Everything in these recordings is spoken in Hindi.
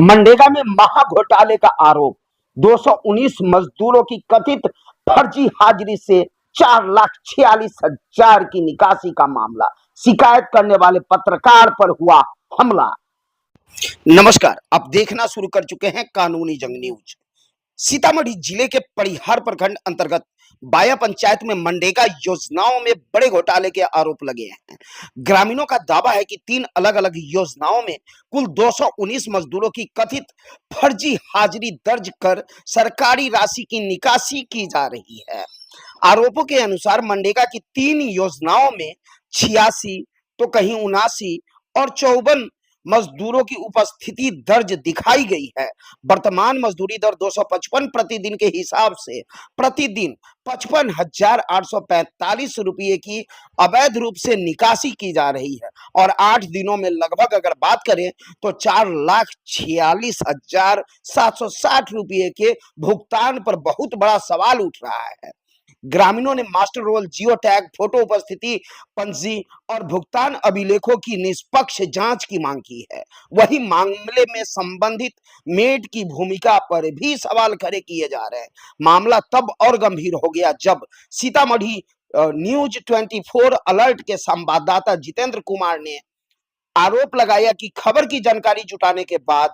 मनरेगा में महाघोटाले का आरोप। 219 मजदूरों की कथित फर्जी हाजिरी से 4,46,000 की निकासी का मामला। शिकायत करने वाले पत्रकार पर हुआ हमला। नमस्कार, आप देखना शुरू कर चुके हैं कानूनी जंग न्यूज। सीतामढ़ी जिले के परिहार प्रखंड अंतर्गत बाया पंचायत में मनरेगा योजनाओं में बड़े घोटाले के आरोप लगे हैं। ग्रामीणों का दावा है कि 3 अलग-अलग योजनाओं में कुल 219 मजदूरों की कथित फर्जी हाजिरी दर्ज कर सरकारी राशि की निकासी की जा रही है। आरोपों के अनुसार मनरेगा की 3 योजनाओं में 86 तो कहीं 79 और 54 मजदूरों की उपस्थिति दर्ज दिखाई गई है। वर्तमान मजदूरी दर 255 प्रतिदिन के हिसाब से प्रतिदिन 55,845 रुपये की अवैध रूप से निकासी की जा रही है और 8 दिनों में लगभग अगर बात करें तो 4,46,760 रुपये के भुगतान पर बहुत बड़ा सवाल उठ रहा है। ग्रामीणों ने master role, geo tag, photo उपस्थिति पंजी और भुगतान अभिलेखों की निष्पक्ष जांच की मांग की है। वही मामले में संबंधित मेड की भूमिका पर भी सवाल खड़े किए जा रहे हैं। मामला तब और गंभीर हो गया जब सीतामढ़ी न्यूज 24 अलर्ट के संवाददाता जितेंद्र कुमार ने आरोप लगाया कि खबर की जानकारी जुटाने के बाद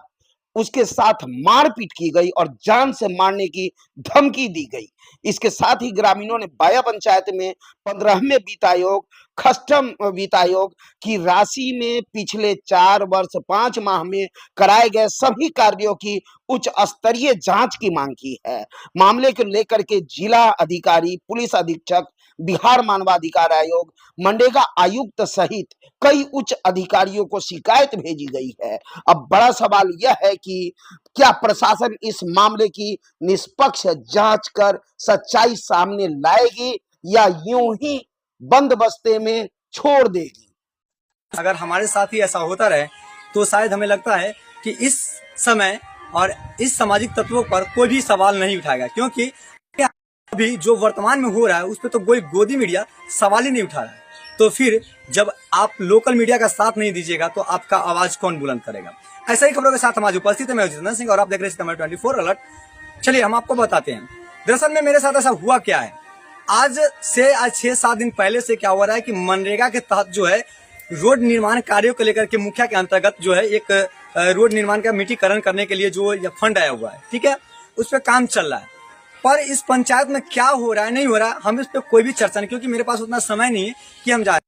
उसके साथ मारपीट की गई और जान से मारने की धमकी दी गई। इसके साथ ही ग्रामीणों ने बाया पंचायत में 15वें वित्त आयोग, कस्टम वित्त आयोग की राशि में पिछले 4 वर्ष 5 माह में कराए गए सभी कार्यों की उच्च स्तरीय जांच की मांग की है। मामले को लेकर के जिला अधिकारी, पुलिस अधीक्षक, बिहार मानवाधिकार आयोग, मनरेगा आयुक्त सहित कई उच्च अधिकारियों को शिकायत भेजी गई है। अब बड़ा सवाल यह है कि क्या प्रशासन इस मामले की निष्पक्ष जांच कर सच्चाई सामने लाएगी या यूं ही बंद बस्ते में छोड़ देगी। अगर हमारे साथ ही ऐसा होता रहे तो शायद हमें लगता है कि इस समय और इस सामाजिक तत्वों पर कोई भी सवाल नहीं उठाएगा, क्योंकि अभी जो वर्तमान में हो रहा है उस पर तो कोई गोदी मीडिया सवाल ही नहीं उठा रहा है। तो फिर जब आप लोकल मीडिया का साथ नहीं दीजिएगा तो आपका आवाज कौन बुलंद करेगा। ऐसा ही खबरों के साथ हमारे उपस्थित है, मैं जितेंद्र सिंह और आप देख रहे हैं सीतामढ़ी 24 अलर्ट। चलिए हम आपको बताते हैं दरअसल में मेरे साथ ऐसा हुआ क्या है। आज 6-7 दिन पहले से क्या हो रहा है कि मनरेगा के तहत जो है रोड निर्माण कार्यों को लेकर के मुखिया के अंतर्गत जो है एक रोड निर्माण का मिट्टीकरण करने के लिए जो फंड आया हुआ है, ठीक है, उस पर काम चल रहा है। पर इस पंचायत में क्या हो रहा है नहीं हो रहा है हम इस पे कोई भी चर्चा नहीं, क्योंकि मेरे पास उतना समय नहीं है कि हम जाए।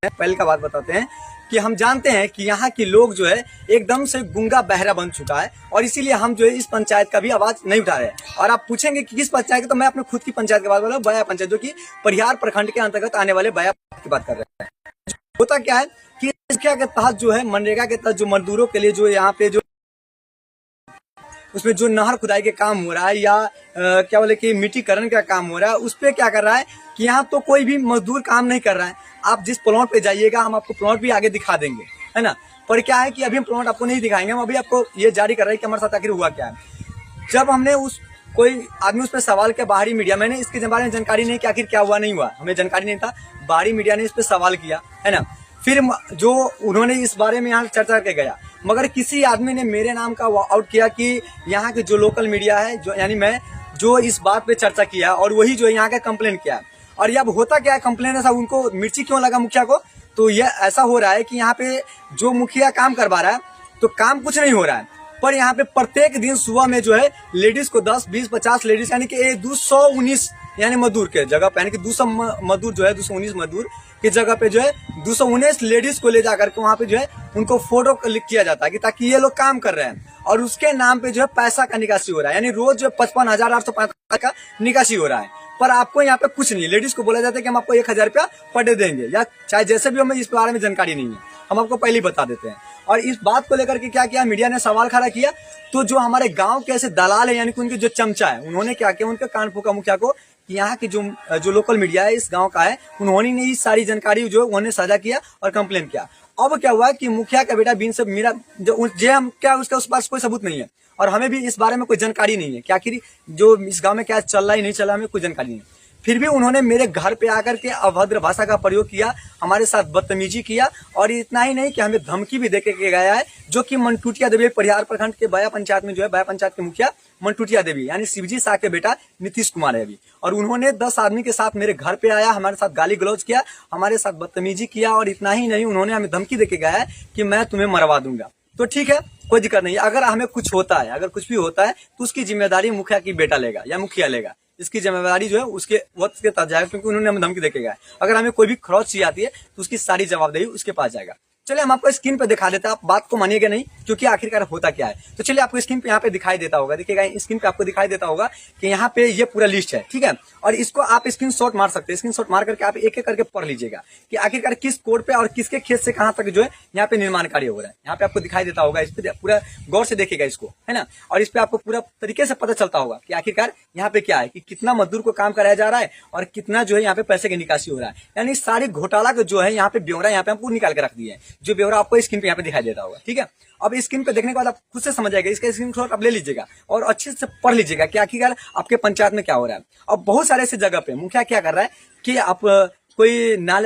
पहले का बात बताते हैं कि हम जानते हैं कि यहाँ के लोग जो है एकदम से गूंगा बहरा बन चुका है और इसीलिए हम जो है इस पंचायत का भी आवाज नहीं उठा रहे। और आप पूछेंगे कि किस पंचायत का, तो मैं अपने खुद की पंचायत की बात कर रहा हूँ, बाया पंचायत, जो कि परिहार प्रखंड के अंतर्गत आने वाले बाया की बात कर रहे हैं। होता क्या है कि मुखिया के तहत जो है मनरेगा के तहत जो मजदूरों के लिए जो यहाँ पे जो उसमें जो नहर खुदाई के काम हो रहा है या क्या बोले कि मिट्टीकरण का काम हो रहा है, उस पर क्या कर रहा है कि यहाँ तो कोई भी मजदूर काम नहीं कर रहा है। आप जिस प्लॉट पे जाइएगा हम आपको प्लॉट भी आगे दिखा देंगे, है ना। पर क्या है कि अभी हम प्लॉट आपको नहीं दिखाएंगे, हम अभी आपको ये जारी कर रहे हैं कि हमारे साथ आखिर हुआ क्या है। जब हमने उस कोई आदमी उस पर सवाल किया, बाहरी मीडिया, मैंने इसके बारे में जानकारी नहीं कि आखिर क्या हुआ नहीं हुआ, हमें जानकारी नहीं था, बाहरी मीडिया ने इस पर सवाल किया, है ना। फिर जो उन्होंने इस बारे में यहाँ चर्चा करके गया, मगर किसी आदमी ने मेरे नाम का आउट किया कि यहाँ के जो लोकल मीडिया है, जो यानी मैं, जो इस बात पे चर्चा किया और वही जो यहाँ का कंप्लेन किया। और अब होता क्या है, कंप्लेन ऐसा उनको मिर्ची क्यों लगा मुखिया को, तो ये ऐसा हो रहा है कि यहाँ पे जो मुखिया काम करवा रहा है तो काम कुछ नहीं हो रहा है, पर यहाँ पे प्रत्येक दिन सुबह में जो है लेडीज को 10, 20, 50 लेडीज यानी कि 219 यानी मजदूर के जगह पे, यानी कि 200 मजदूर जो है 219 मजदूर की जगह पे जो है 219 लेडीज को ले जाकर के वहाँ पे जो है उनको फोटो क्लिक किया जाता है कि ताकि ये लोग काम कर रहे हैं, और उसके नाम पे जो है पैसा का निकासी हो रहा है, यानी रोज जो 55,845 का निकासी हो रहा है। पर आपको यहाँ पे कुछ नहीं, लेडीज को बोला जाता है कि हम आपको 1,000 रुपया पर डे देंगे, या चाहे जैसे भी, हमें इस बारे में जानकारी नहीं है, हम आपको पहले ही बता देते हैं। और इस बात को लेकर के क्या किया, मीडिया ने सवाल खड़ा किया, तो जो हमारे गांव के ऐसे दलाल है यानी कि उनके जो चमचा है, उन्होंने क्या किया, उनके कान फूका मुखिया को कि यहाँ की जो लोकल मीडिया है इस गांव का है, उन्होंने ने इस सारी जानकारी जो उन्होंने साझा किया और कंप्लेन किया। अब क्या हुआ कि मुखिया का बेटा बिन से मेरा जो हम क्या उसका उस पास कोई सबूत नहीं है और हमें भी इस बारे में कोई जानकारी नहीं है कि आखिर जो इस गांव में क्या चल रहा है नहीं चल रहा, हमें कोई जानकारी नहीं है। फिर भी उन्होंने मेरे घर पे आकर के अभद्र भाषा का प्रयोग किया, हमारे साथ बदतमीजी किया। और इतना ही नहीं कि हमें धमकी भी देके के गया है, जो कि मंटूटिया देवी परिहार प्रखंड के बाया पंचायत में जो है, बाया पंचायत के मुखिया मंटूटिया देवी यानी शिवजी शाह के बेटा नीतीश कुमार है अभी। और उन्होंने 10 आदमी के साथ मेरे घर पे आया, हमारे साथ गाली गलौज किया, हमारे साथ बदतमीजी किया। और इतना ही नहीं, उन्होंने हमें धमकी देके गया है कि मैं तुम्हें मरवा दूंगा। तो ठीक है, कोई दिक्कत नहीं। अगर हमें कुछ होता है, अगर कुछ भी होता है, तो उसकी जिम्मेदारी मुखिया की बेटा लेगा या मुखिया लेगा। इसकी जिम्मेदारी जो है उसके वक्त के तहत जाएगा, क्योंकि उन्होंने हमें धमकी देके गया है। अगर हमें कोई भी खरोच चीज आती है तो उसकी सारी जवाबदेही उसके पास जाएगा। चलिए हम आपको स्क्रीन पे दिखा देते हैं, आप बात को मानिएगा नहीं, क्योंकि आखिरकार होता क्या है। तो चलिए आपको स्क्रीन पे यहाँ पे दिखाई देता होगा, देखिएगा स्क्रीन पे आपको दिखाई देता होगा कि यहाँ पे ये पूरा लिस्ट है, ठीक है। और इसको आप स्क्रीनशॉट मार सकते हैं, स्क्रीनशॉट मार करके आप एक एक करके पढ़ लीजिएगा कि आखिरकार किस कोड पे और किसके खेत से कहाँ तक जो है यहाँ पे निर्माण कार्य हो रहा है। यहाँ पे आपको दिखाई देता होगा, इस पे पूरा गौर से देखिएगा इसको, है ना। और इस पे आपको पूरा तरीके से पता चलता होगा कि आखिरकार यहाँ पे क्या है, कि कितना मजदूर को काम कराया जा रहा है और कितना जो है यहाँ पे पैसे की निकासी हो रहा है। यानी सारी घोटाला का जो है यहाँ पे ब्यौरा यहाँ पे हमको निकाल के रख दिए है, जो ब्यौरा आपको स्क्रीन पे यहाँ पे दिखाई देता होगा, ठीक है। अब स्क्रीन पे देखने के बाद आप खुद से समझ जाएगा, इसका स्क्रीनशॉट आप ले लीजिएगा और अच्छे से पढ़ लीजिएगा कि आखिरकार आपके पंचायत में क्या हो रहा है। अब बहुत सारे ऐसे जगह पे मुखिया क्या कर रहा है कि आप कोई नाल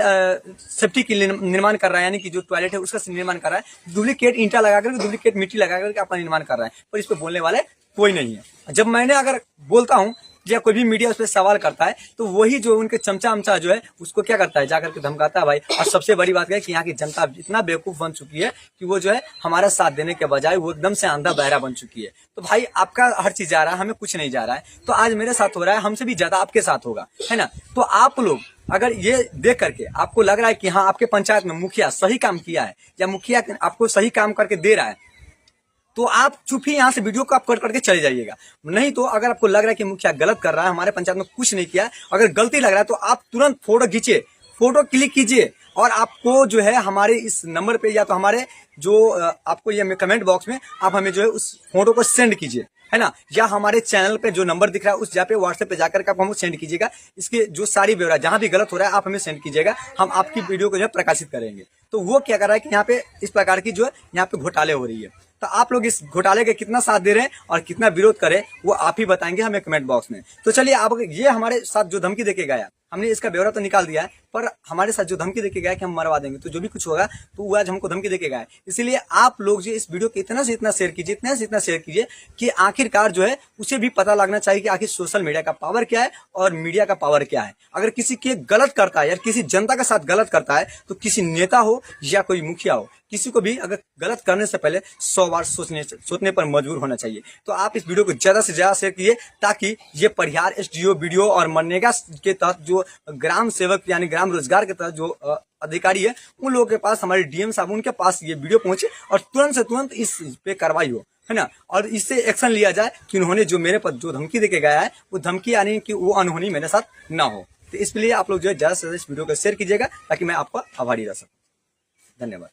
सेफ्टी की निर्माण कर रहा है, यानी कि जो टॉयलेट है उसका निर्माण कर रहा है, डुप्लीकेट ईंटा लगा करके, डुप्लीकेट मिट्टी लगा करके आपका निर्माण कर रहा है, पर इस पे बोलने वाले कोई नहीं है। जब मैंने अगर बोलता हूँ या कोई भी मीडिया उस पर सवाल करता है, तो वही जो उनके चमचा अमचा जो है उसको क्या करता है, जाकर के धमकाता है भाई। और सबसे बड़ी बात है कि यहाँ की जनता इतना बेवकूफ बन चुकी है कि वो जो है हमारा साथ देने के बजाय वो एकदम से अंधा बहरा बन चुकी है। तो भाई आपका हर चीज जा रहा है, हमें कुछ नहीं जा रहा है। तो आज मेरे साथ हो रहा है, हमसे भी ज्यादा आपके साथ होगा, है ना। तो आप लोग अगर ये देख करके आपको लग रहा है कि हाँ आपके पंचायत में मुखिया सही काम किया है या मुखिया आपको सही काम करके दे रहा है, तो आप चुप ही यहाँ से वीडियो को आप कट करके चले जाइएगा। नहीं तो अगर आपको लग रहा है कि मुखिया गलत कर रहा है, हमारे पंचायत में कुछ नहीं किया, अगर गलती लग रहा है तो आप तुरंत फोटो खींचिए, फोटो क्लिक कीजिए और आपको जो है हमारे इस नंबर पे या तो हमारे जो आपको ये कमेंट बॉक्स में आप हमें जो है उस फोटो को सेंड कीजिए, है ना। या हमारे चैनल पे जो नंबर दिख रहा है उस जगह पे व्हाट्सएप पे जाकर के आप हमको सेंड कीजिएगा। इसके जो सारी ब्यौरा जहां भी गलत हो रहा है आप हमें सेंड कीजिएगा, हम आपकी वीडियो को जो है प्रकाशित करेंगे। तो वो क्या कर रहा है कि यहाँ पे इस प्रकार की जो है यहाँ पे घोटाले हो रही है। तो आप लोग इस घोटाले के कितना साथ दे रहे हैं और कितना विरोध करें वो आप ही बताएंगे हमें कमेंट बॉक्स में। तो चलिए, आप ये हमारे साथ जो धमकी देके गया, हमने इसका ब्यौरा तो निकाल दिया है, पर हमारे साथ जो धमकी देके गया कि हम मरवा देंगे, तो जो भी कुछ होगा तो वो आज हमको धमकी देके गया है। इसीलिए आप लोग जो इस वीडियो को इतना से इतना शेयर कीजिए, इतना से इतना शेयर कीजिए कि आखिरकार जो है उसे भी पता लगना चाहिए कि आखिर सोशल मीडिया का पावर क्या है और मीडिया का पावर क्या है। अगर किसी के गलत करता है या किसी जनता के साथ गलत करता है, तो किसी नेता हो या कोई मुखिया हो, किसी को भी अगर गलत करने से पहले 100 बार सोचने पर मजबूर होना चाहिए। तो आप इस वीडियो को ज्यादा से ज्यादा शेयर कीजिए, ताकि ये परिहार एसडीओ वीडियो और मनरेगा के तहत जो ग्राम सेवक यानी ग्राम रोजगार के तहत जो अधिकारी है, उन लोगों के पास, हमारे डीएम साहब उनके पास ये वीडियो पहुंचे और तुरंत से तुरंत इस पे कार्रवाई हो, है ना। और इससे एक्शन लिया जाए कि उन्होंने जो मेरे पर जो धमकी देके गया है, वो धमकी यानी कि वो अनहोनी मेरे साथ ना हो। तो इसलिए आप लोग जो है ज्यादा से ज्यादा इस वीडियो को शेयर कीजिएगा, ताकि मैं आपका आभारी रह सकूं। धन्यवाद।